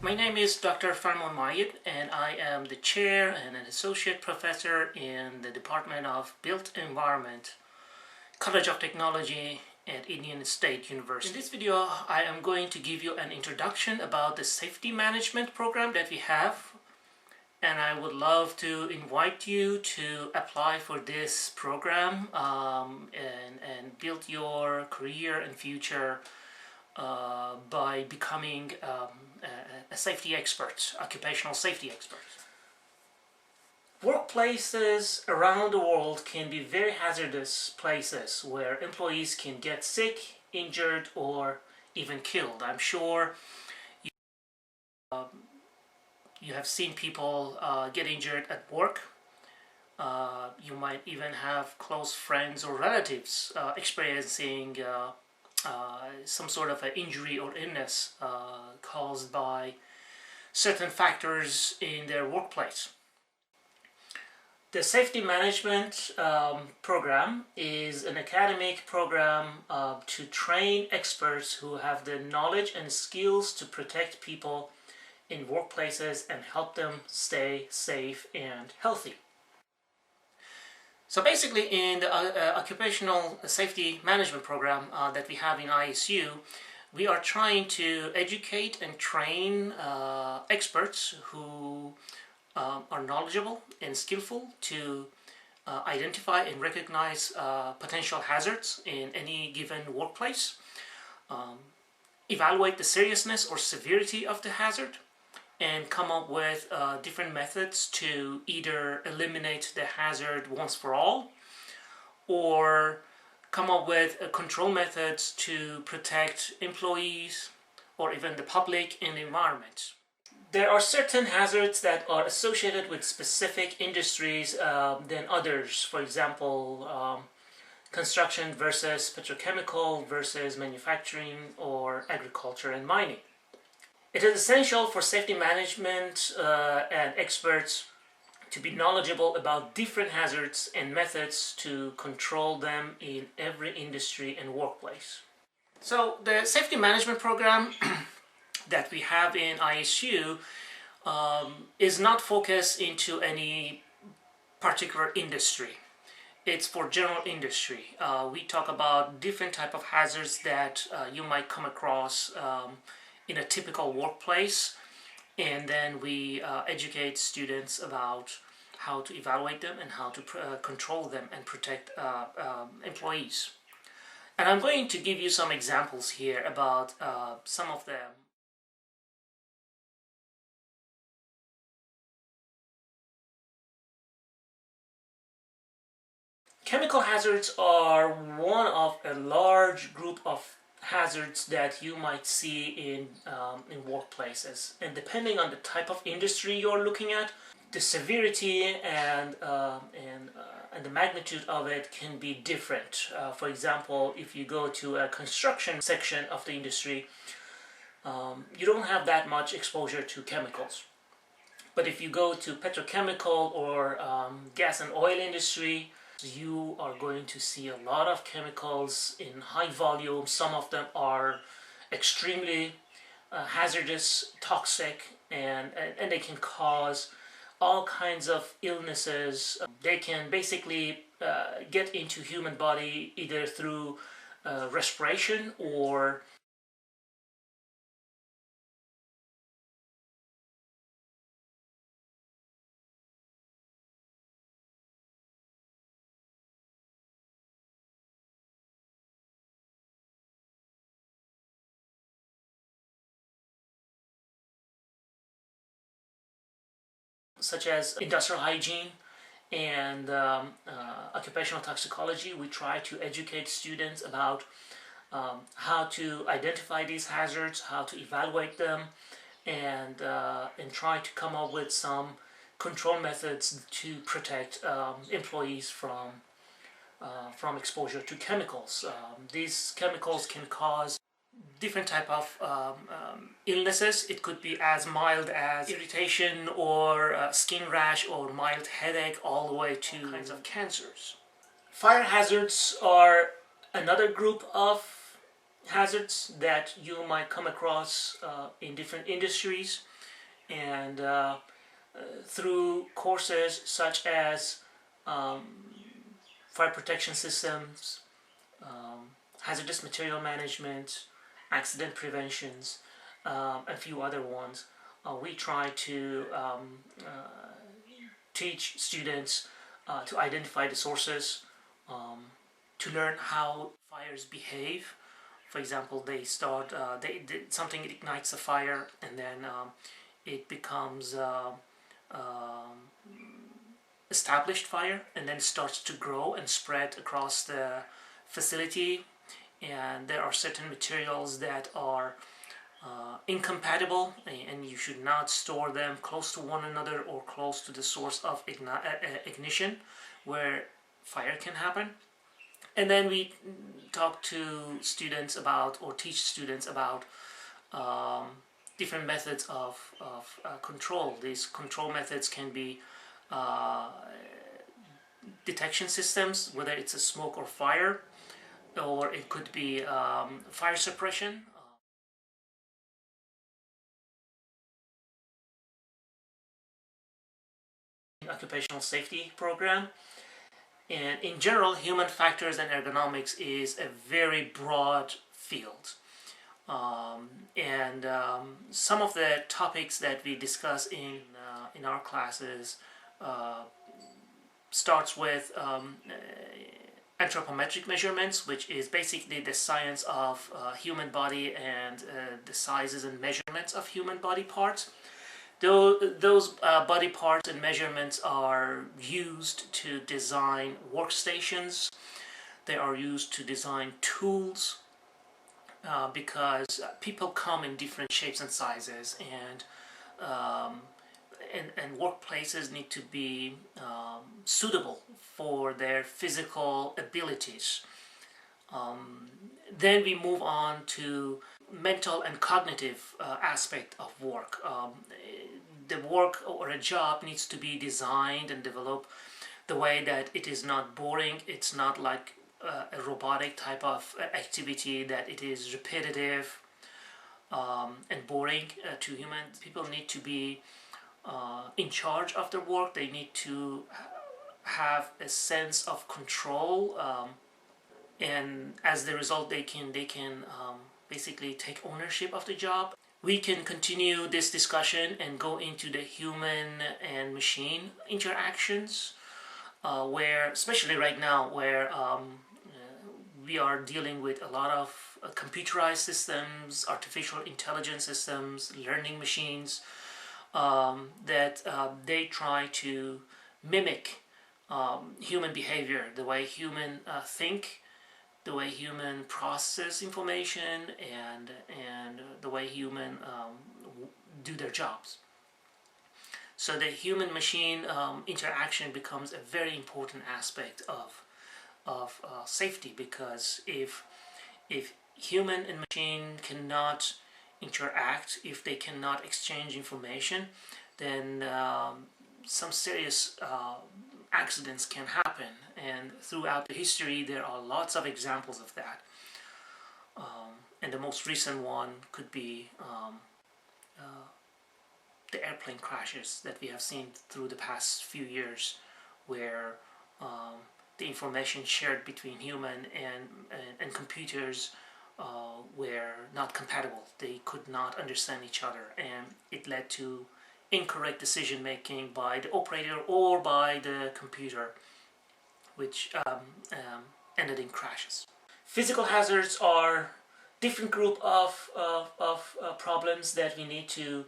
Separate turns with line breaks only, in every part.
My name is Dr. Farman Mayed, and I am the chair and an associate professor in the Department of Built Environment, College of Technology at Indiana State University. In this video, I am going to give you an introduction about the safety management program that we have, and I would love to invite you to apply for this program and build your career and future by becoming a safety expert, occupational safety expert. Workplaces around the world can be very hazardous places where employees can get sick, injured, or even killed. I'm sure you have seen people get injured at work. You might even have close friends or relatives experiencing some sort of an injury or illness caused by certain factors in their workplace. The safety management program is an academic program to train experts who have the knowledge and skills to protect people in workplaces and help them stay safe and healthy. So basically, in the occupational safety management program that we have in ISU, we are trying to educate and train experts who are knowledgeable and skillful to identify and recognize potential hazards in any given workplace, evaluate the seriousness or severity of the hazard, and come up with different methods to either eliminate the hazard once for all or come up with control methods to protect employees or even the public and the environment. There are certain hazards that are associated with specific industries than others. For example, construction versus petrochemical versus manufacturing or agriculture and mining. It is essential for safety management and experts to be knowledgeable about different hazards and methods to control them in every industry and workplace. So the safety management program that we have in ISU is not focused into any particular industry. It's for general industry. We talk about different type of hazards that you might come across in a typical workplace, and then we educate students about how to evaluate them and how to control them and protect employees. And I'm going to give you some examples here about some of them. Chemical hazards are one of a large group of hazards that you might see in workplaces, and depending on the type of industry you're looking at, the severity and the magnitude of it can be different. For example, if you go to a construction section of the industry, you don't have that much exposure to chemicals. But if you go to petrochemical or gas and oil industry, you are going to see a lot of chemicals in high volume. Some of them are extremely hazardous, toxic, and they can cause all kinds of illnesses. They can basically get into human body either through respiration or such as industrial hygiene and occupational toxicology. We try to educate students about how to identify these hazards, how to evaluate them, and try to come up with some control methods to protect employees from exposure to chemicals. These chemicals can cause different type of illnesses. It could be as mild as irritation or skin rash or mild headache, all the way to kinds of cancers. Fire hazards are another group of hazards that you might come across in different industries. And through courses such as um, fire protection systems, hazardous material management, accident preventions, and a few other ones, we try to teach students to identify the sources, um, to learn how fires behave. For example, something ignites a fire, and then it becomes established fire, and then starts to grow and spread across the facility. And there are certain materials that are incompatible, and you should not store them close to one another or close to the source of ignition where fire can happen. And then we talk to students about, or teach students about, um, different methods of control. These control methods can be uh, detection systems, whether it's a smoke or fire, or it could be fire suppression. Occupational safety program. And in general, human factors and ergonomics is a very broad field. And some of the topics that we discuss in our classes starts with anthropometric measurements, which is basically the science of human body and the sizes and measurements of human body parts. Those body parts and measurements are used to design workstations. They are used to design tools, because people come in different shapes and sizes, um, and workplaces need to be suitable for their physical abilities. Then we move on to mental and cognitive aspect of work. The work or a job needs to be designed and developed the way that it is not boring. It's not like a robotic type of activity, that it is repetitive and boring to humans. People need to be in charge of their work. They need to have a sense of control, and as the result, they can basically take ownership of the job. We can continue this discussion and go into the human and machine interactions, where, especially right now, where we are dealing with a lot of computerized systems, artificial intelligence systems, learning machines, that they try to mimic human behavior, the way human think, the way human process information, and the way human do their jobs. So the human machine interaction becomes a very important aspect of safety, because if human and machine cannot interact, if they cannot exchange information, then some serious accidents can happen. And throughout the history, there are lots of examples of that. And the most recent one could be the airplane crashes that we have seen through the past few years, where the information shared between human and computers were not compatible. They could not understand each other, and it led to incorrect decision making by the operator or by the computer, which ended in crashes. Physical hazards are different group of problems that we need to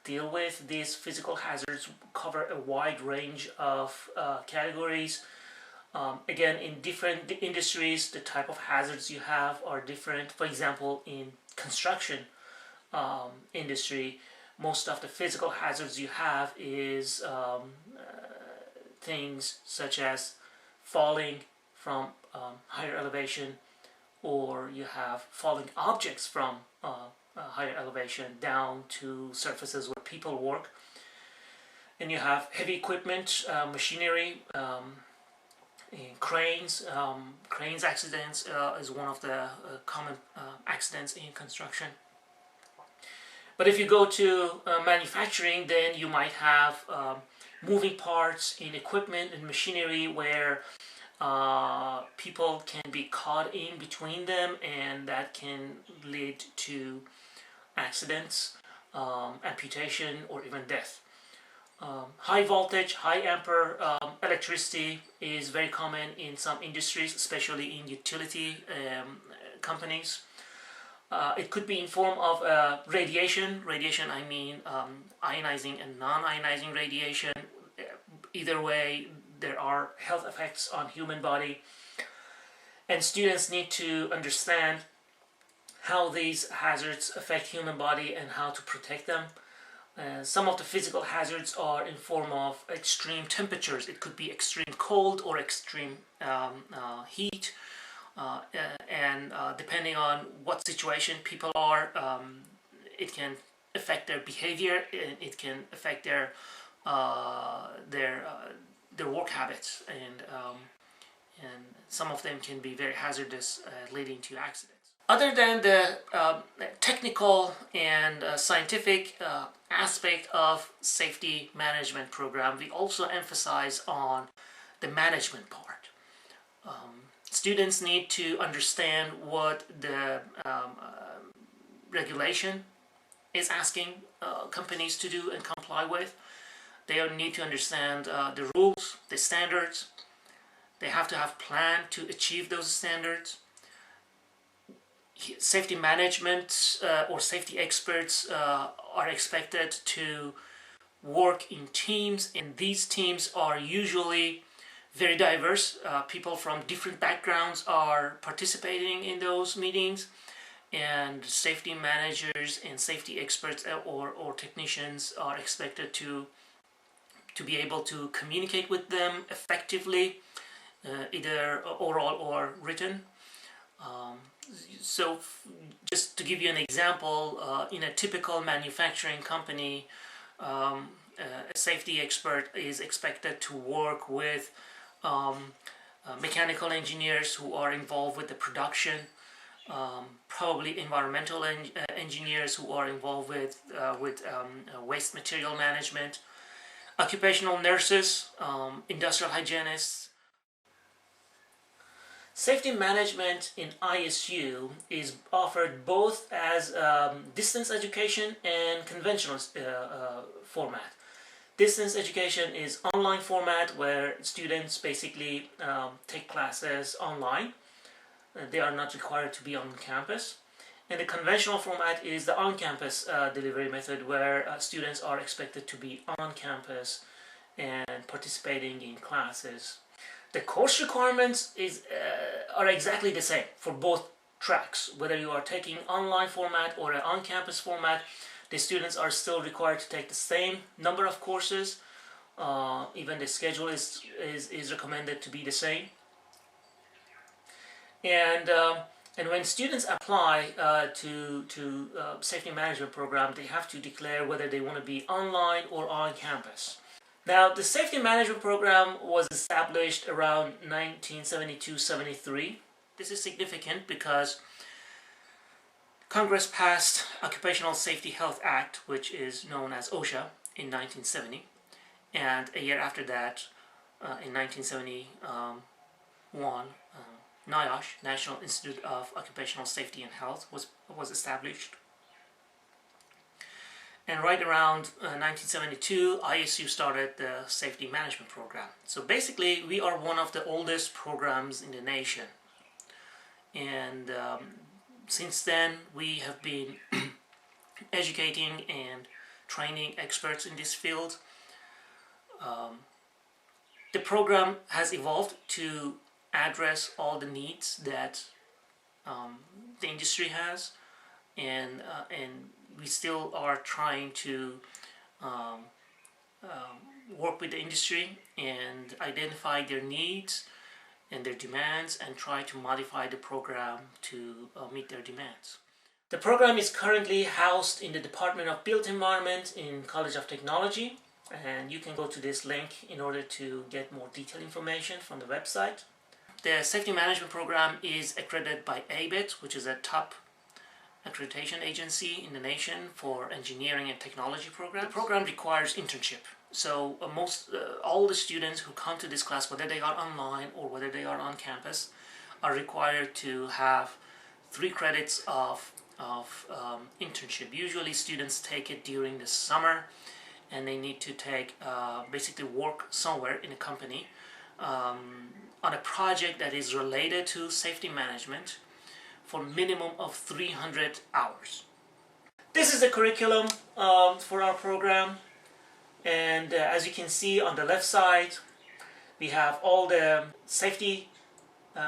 deal with. These physical hazards cover a wide range of categories. Again, in different industries, the type of hazards you have are different. For example, in construction industry, most of the physical hazards you have is things such as falling from higher elevation, or you have falling objects from higher elevation down to surfaces where people work. And you have heavy equipment, machinery, cranes. Cranes accidents is one of the common accidents in construction. But if you go to manufacturing, then you might have moving parts in equipment and machinery where people can be caught in between them, and that can lead to accidents, amputation, or even death. High voltage, high ampere electricity is very common in some industries, especially in utility companies. It could be in form of radiation. Radiation, I mean ionizing and non-ionizing radiation. Either way, there are health effects on human body, and students need to understand how these hazards affect human body and how to protect them. Some of the physical hazards are in form of extreme temperatures. It could be extreme cold or extreme heat, and depending on what situation people are, it can affect their behavior, and it can affect their work habits, and some of them can be very hazardous, leading to accidents. Other than the technical and scientific aspect of safety management program, we also emphasize on the management part. Students need to understand what the regulation is asking companies to do and comply with. They need to understand the rules, the standards. They have to have a plan to achieve those standards. Safety management or safety experts are expected to work in teams, and these teams are usually very diverse. People from different backgrounds are participating in those meetings, and safety managers and safety experts or technicians are expected to be able to communicate with them effectively, either oral or written. So just to give you an example, in a typical manufacturing company, a safety expert is expected to work with mechanical engineers who are involved with the production, probably environmental engineers who are involved with waste material management, occupational nurses, industrial hygienists. Safety management in ISU is offered both as distance education and conventional format. Distance education is online format where students basically take classes online. They are not required to be on campus. And the conventional format is the on-campus delivery method where students are expected to be on campus and participating in classes. The course requirements are exactly the same for both tracks. Whether you are taking online format or an on-campus format, the students are still required to take the same number of courses. Even the schedule is recommended to be the same. And when students apply to safety management program, they have to declare whether they want to be online or on campus. Now, the safety management program was established around 1972-73. This is significant because Congress passed Occupational Safety Health Act, which is known as OSHA, in 1970. And a year after that, in 1971, NIOSH, National Institute of Occupational Safety and Health, was established. And right around 1972, ISU started the safety management program. So basically, we are one of the oldest programs in the nation. And since then, we have been educating and training experts in this field. The program has evolved to address all the needs that the industry has, and we still are trying to work with the industry and identify their needs and their demands and try to modify the program to meet their demands. The program is currently housed in the Department of Built Environment in College of Technology, and you can go to this link in order to get more detailed information from the website. The safety management program is accredited by ABET, which is a top accreditation agency in the nation for engineering and technology programs. The program requires internship. So all the students who come to this class, whether they are online or whether they are on campus, are required to have 3 credits of internship. Usually students take it during the summer, and they need to take basically work somewhere in a company on a project that is related to safety management for minimum of 300 hours. This is the curriculum for our program, and as you can see on the left side, we have all the safety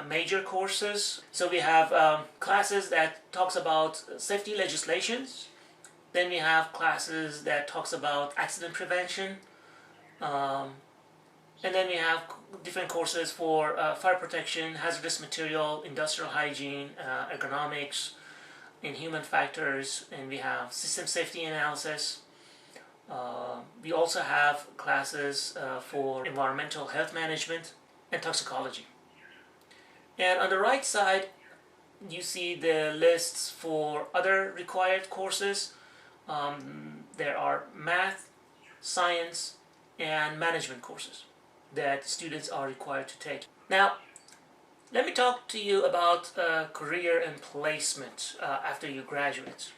major courses. So we have classes that talks about safety legislations. Then we have classes that talks about accident prevention. And then we have different courses for fire protection, hazardous material, industrial hygiene, ergonomics, and human factors. And we have system safety analysis. We also have classes for environmental health management and toxicology. And on the right side, you see the lists for other required courses. There are math, science, and management courses that students are required to take. Now, let me talk to you about career and placement after you graduate.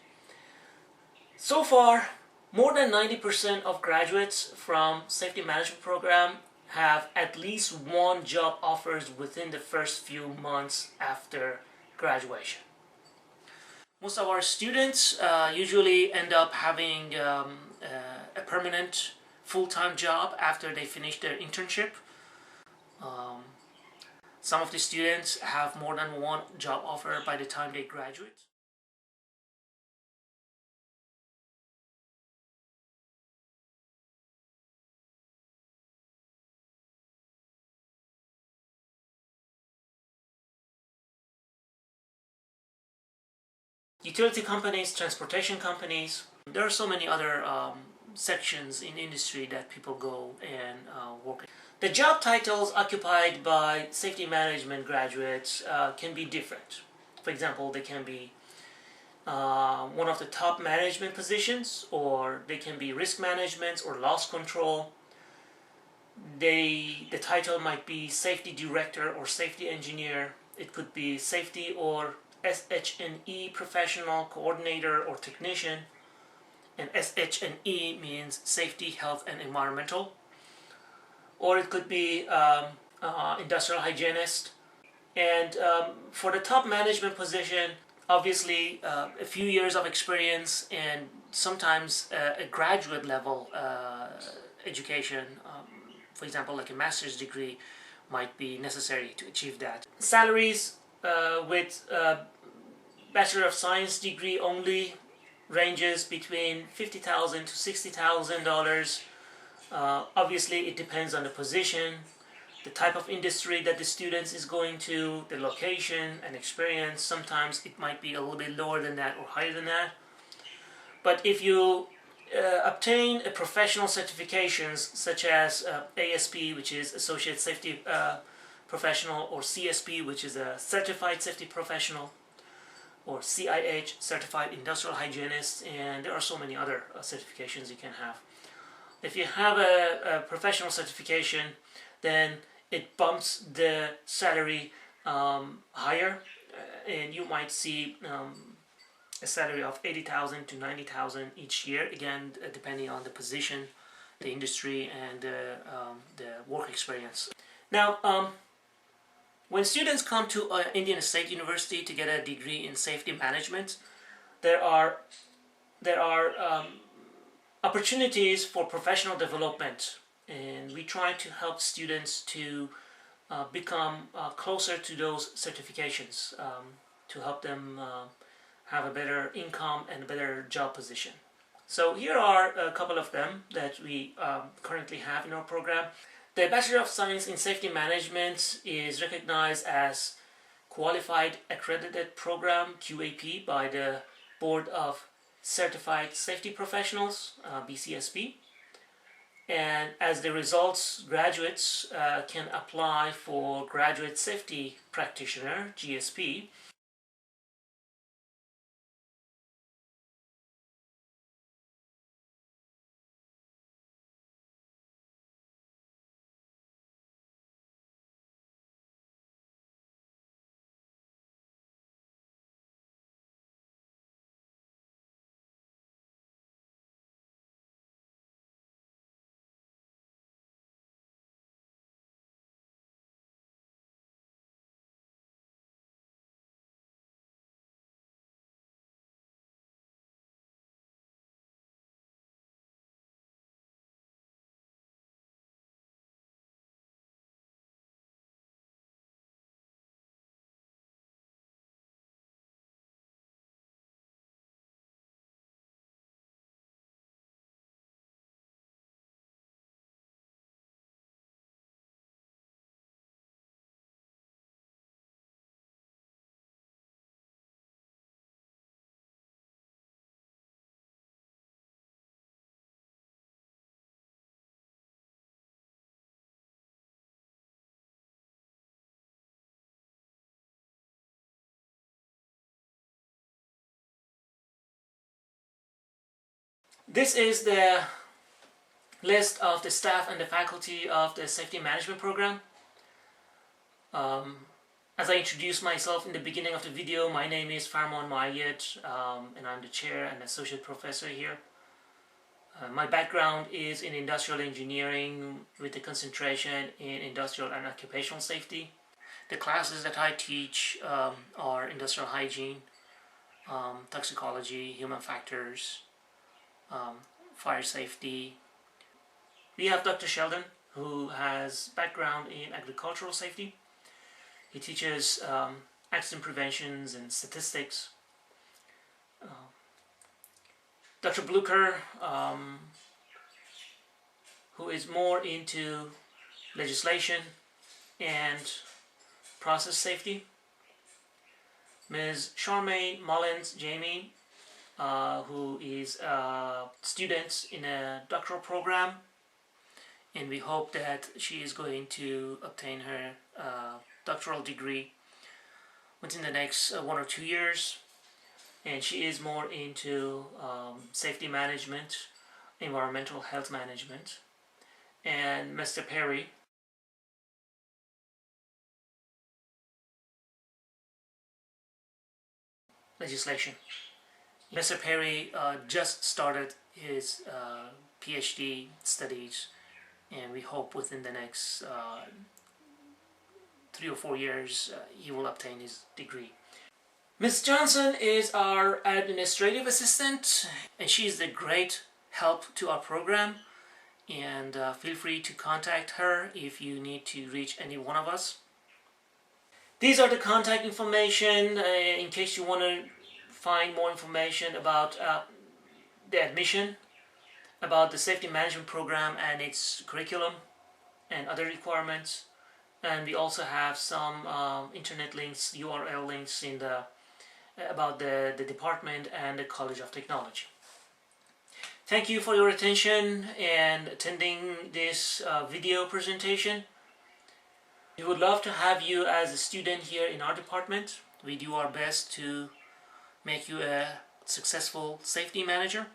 So far, more than 90% of graduates from safety management program have at least one job offers within the first few months after graduation. Most of our students usually end up having a permanent full-time job after they finish their internship. Some of the students have more than one job offer by the time they graduate. Utility companies, transportation companies, there are so many other sections in industry that people go and work. The job titles occupied by safety management graduates can be different. For example, they can be one of the top management positions, or they can be risk management or loss control. The title might be safety director or safety engineer. It could be safety or SH&E professional, coordinator, or technician. And SH&E means safety, health, and environmental. Or it could be industrial hygienist. And for the top management position, obviously a few years of experience and sometimes a graduate level education, for example like a master's degree, might be necessary to achieve that. Salaries with Bachelor of Science degree only ranges between $50,000 to $60,000. Obviously it depends on the position, the type of industry that the student is going to, the location and experience. Sometimes it might be a little bit lower than that or higher than that. But if you obtain a professional certifications such as ASP, which is Associate Safety Professional, or CSP, which is a Certified Safety Professional, or CIH, Certified Industrial Hygienist, and there are so many other certifications you can have. If you have a professional certification, then it bumps the salary higher, and you might see a salary of $80,000 to $90,000 each year, again depending on the position, the industry, and the work experience. Now, when students come to Indiana State University to get a degree in safety management, there are opportunities for professional development, and we try to help students to become closer to those certifications, to help them have a better income and a better job position. So here are a couple of them that we currently have in our program. The Bachelor of Science in Safety Management is recognized as Qualified Accredited Program, QAP, by the Board of Certified Safety Professionals, BCSP. And as the results, graduates can apply for Graduate Safety Practitioner, GSP. This is the list of the staff and the faculty of the safety management program. As I introduced myself in the beginning of the video, my name is Farman Mayed, and I'm the chair and associate professor here. My background is in industrial engineering with a concentration in industrial and occupational safety. The classes that I teach are industrial hygiene, toxicology, human factors, fire safety. We have Dr. Sheldon, who has background in agricultural safety. He teaches accident preventions and statistics. Dr. Blucher, who is more into legislation and process safety. Ms. Charmaine Mullins Jamie, who is a student in a doctoral program, and we hope that she is going to obtain her doctoral degree within the next 1 or 2 years. And she is more into safety management, environmental health management. And Mr. Perry, legislation. Mr. Perry just started his PhD studies, and we hope within the next 3 or 4 years he will obtain his degree. Ms. Johnson is our administrative assistant, and she is a great help to our program, and feel free to contact her if you need to reach any one of us. These are the contact information in case you want to find more information about the admission, about the safety management program and its curriculum and other requirements. And we also have some internet links, URL links in the about the department and the College of Technology. Thank you for your attention and attending this video presentation. We would love to have you as a student here in our department. We do our best to make you a successful safety manager.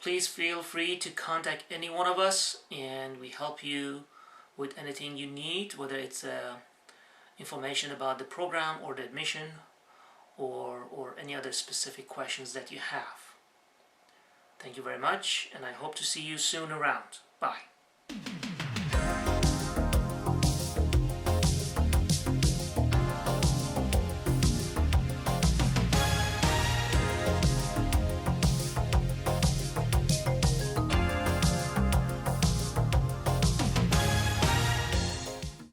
Please feel free to contact any one of us, and we help you with anything you need, whether it's information about the program or the admission or any other specific questions that you have. Thank you very much, and I hope to see you soon around. Bye.